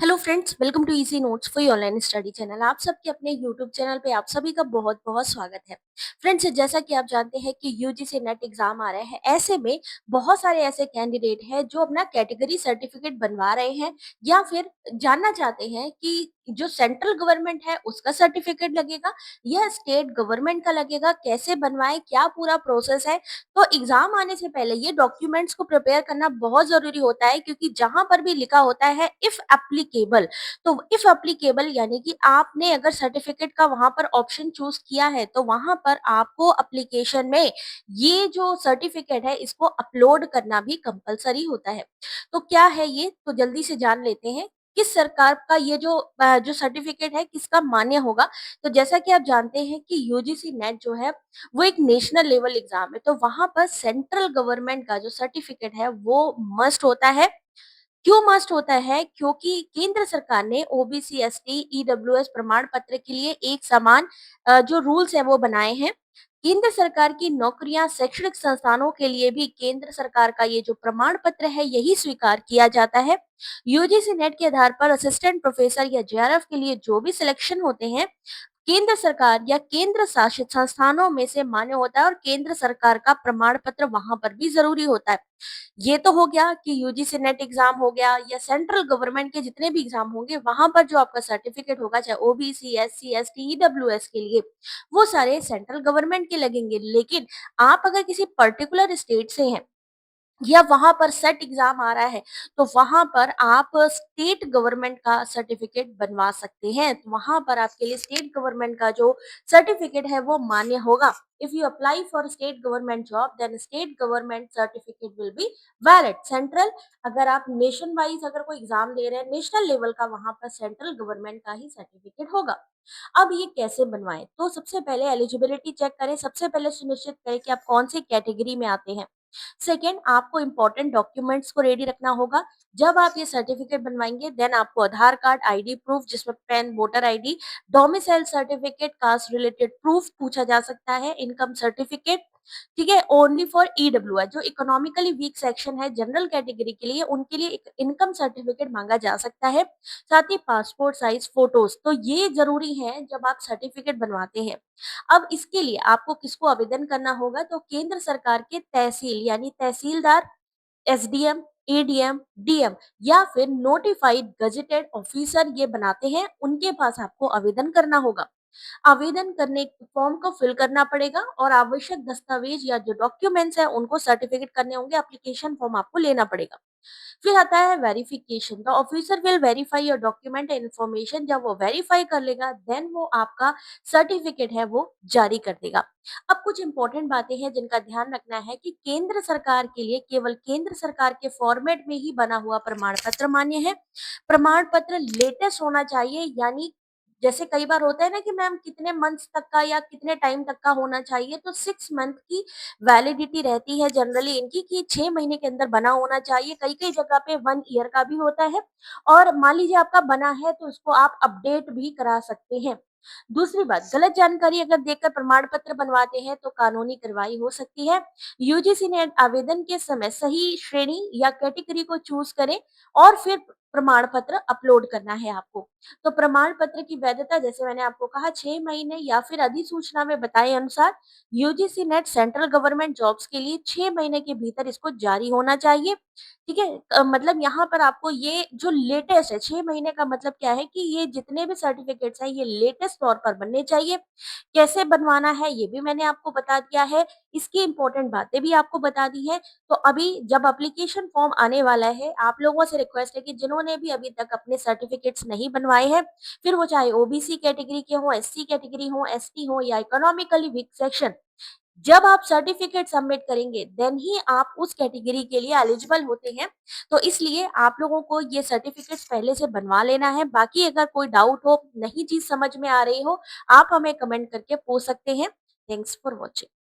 Hello friends, welcome to easy notes for online study channel. आप सबके अपने YouTube channel पे आप सभी का बहुत बहुत स्वागत है। फ्रेंड्स, जैसा कि आप जानते हैं कि यूजीसी नेट एग्जाम आ रहे हैं, ऐसे में बहुत सारे ऐसे कैंडिडेट हैं जो अपना कैटेगरी सर्टिफिकेट बनवा रहे हैं या फिर जानना चाहते हैं कि जो सेंट्रल गवर्नमेंट है उसका सर्टिफिकेट लगेगा या स्टेट गवर्नमेंट का लगेगा, कैसे बनवाएं, क्या पूरा प्रोसेस है। तो एग्जाम आने से पहले ये डॉक्यूमेंट्स को प्रिपेयर करना बहुत जरूरी होता है, क्योंकि जहां पर भी लिखा होता है इफ एप्लीकेबल, तो इफ एप्लीकेबल यानी कि आपने अगर सर्टिफिकेट का वहां पर ऑप्शन चूज किया है तो वहां पर आपको एप्लीकेशन में ये जो सर्टिफिकेट है इसको अपलोड करना भी कंपलसरी होता है। तो क्या है ये, तो जल्दी से जान लेते हैं किस सरकार का ये जो सर्टिफिकेट है किसका मान्य होगा। तो जैसा कि आप जानते हैं कि यूजीसी नेट जो है वो एक नेशनल लेवल एग्जाम है, तो वहां पर सेंट्रल गवर्नमेंट का जो सर्टिफिकेट है वो मस्ट होता है। क्यों मस्ट होता है? क्योंकि केंद्र सरकार ने ओबीसी, एसटी, ईडब्ल्यूएस प्रमाण पत्र के लिए एक समान जो रूल्स है वो बनाए हैं। केंद्र सरकार की नौकरियां, शैक्षणिक संस्थानों के लिए भी केंद्र सरकार का ये जो प्रमाण पत्र है यही स्वीकार किया जाता है। यूजीसी नेट के आधार पर असिस्टेंट प्रोफेसर या जेआरएफ के लिए जो भी सिलेक्शन होते हैं, केंद्र सरकार या केंद्र शासित संस्थानों में से मान्य होता है और केंद्र सरकार का प्रमाण पत्र वहां पर भी जरूरी होता है। ये तो हो गया कि यूजीसी नेट एग्जाम हो गया या सेंट्रल गवर्नमेंट के जितने भी एग्जाम होंगे वहां पर जो आपका सर्टिफिकेट होगा, चाहे ओबीसी, एससी, एसटी, ईडब्ल्यूएस के लिए, वो सारे सेंट्रल गवर्नमेंट के लगेंगे। लेकिन आप अगर किसी पर्टिकुलर स्टेट से हैं या वहां पर सेट एग्जाम आ रहा है तो वहां पर आप स्टेट गवर्नमेंट का सर्टिफिकेट बनवा सकते हैं। तो वहां पर आपके लिए स्टेट गवर्नमेंट का जो सर्टिफिकेट है वो मान्य होगा। If you apply for state government job then state government certificate will be valid. Central, अगर आप नेशन वाइज अगर कोई एग्जाम दे रहे हैं नेशनल लेवल का, वहां पर सेंट्रल गवर्नमेंट का ही सर्टिफिकेट होगा। अब ये कैसे बनवाएं? तो सबसे पहले एलिजिबिलिटी चेक करें। सबसे पहले सुनिश्चित करें कि आप कौन सी कैटेगरी में आते हैं। सेकेंड, आपको इंपॉर्टेंट डॉक्यूमेंट्स को रेडी रखना होगा। जब आप ये सर्टिफिकेट बनवाएंगे देन आपको आधार कार्ड, आईडी प्रूफ जिसमें PAN, voter ID, domicile certificate, caste related proof पूछा जा सकता है, इनकम सर्टिफिकेट। ठीक है, ओनली फॉर ईडब्ल्यू जो इकोनॉमिकली वीक सेक्शन है जनरल कैटेगरी के लिए, उनके लिए एक इनकम सर्टिफिकेट मांगा जा सकता है। साथ ही पासपोर्ट साइज फोटोज, तो ये जरूरी है जब आप सर्टिफिकेट बनवाते हैं। अब इसके लिए आपको किसको आवेदन करना होगा? तो केंद्र सरकार के तहसील यानी तहसीलदार, एसडीएम, एडीएम, डीएम या फिर नोटिफाइड गजेटेड ऑफिसर ये बनाते हैं, उनके पास आपको आवेदन करना होगा। आवेदन करने फॉर्म को फिल करना पड़ेगा और आवश्यक दस्तावेज या जो डॉक्यूमेंट्स है उनको सर्टिफिकेट करने होंगे। एप्लीकेशन फॉर्म आपको लेना पड़ेगा। फिर आता है verification. The officer will verify your document and information. जब वो वेरीफाई कर लेगा देन वो आपका सर्टिफिकेट है वो जारी कर देगा। अब कुछ इंपॉर्टेंट बातें हैं जिनका ध्यान रखना है कि केंद्र सरकार के लिए केवल केंद्र सरकार के फॉर्मेट में ही बना हुआ प्रमाण पत्र मान्य है। प्रमाण पत्र लेटेस्ट होना चाहिए, यानी जैसे कई बार होता है ना कि मैम कितने मंथ्स तक का या कितने टाइम तक का होना चाहिए, तो 6 मंथ की वैलिडिटी रहती है जनरली इनकी, कि 6 महीने के अंदर बना होना चाहिए। कई कई जगह पे 1 ईयर का भी होता है। और मान लीजिए आपका बना है तो उसको आप अपडेट भी करा सकते हैं। दूसरी बात, गलत जानकारी अगर देकर प्रमाण पत्र बनवाते हैं तो कानूनी कार्रवाई हो सकती है। यूजीसी ने आवेदन के समय सही श्रेणी या कैटेगरी को चूज करें और फिर प्रमाण पत्र अपलोड करना है आपको। तो प्रमाण पत्र की वैधता, जैसे मैंने आपको कहा, 6 महीने या फिर अधिसूचना में बताए अनुसार UGC net central government jobs के लिए 6 महीने के भीतर इसको जारी होना चाहिए। ठीक है, मतलब यहाँ पर आपको ये जो लेटेस्ट है, 6 महीने का मतलब क्या है कि ये जितने भी सर्टिफिकेट्स हैं ये लेटेस्ट तौर पर बनने चाहिए। कैसे बनवाना है ये भी मैंने आपको बता दिया है, इसकी इंपॉर्टेंट बातें भी आपको बता दी है। तो अभी जब एप्लीकेशन फॉर्म आने वाला है, आप लोगों से रिक्वेस्ट है कि जिन्होंने भी अभी तक अपने सर्टिफिकेट्स नहीं बनवाए हैं, फिर वो चाहे ओबीसी कैटेगरी के हों, एससी कैटेगरी हो, एसटी हो या इकोनॉमिकली वीक सेक्शन, जब आप सर्टिफिकेट सबमिट करेंगे देन ही आप उस कैटेगरी के लिए एलिजिबल होते हैं। तो इसलिए आप लोगों को ये सर्टिफिकेट्स पहले से बनवा लेना है। बाकी अगर कोई डाउट हो, नई चीज समझ में आ रही हो, आप हमें कमेंट करके पूछ सकते हैं। Thanks for watching.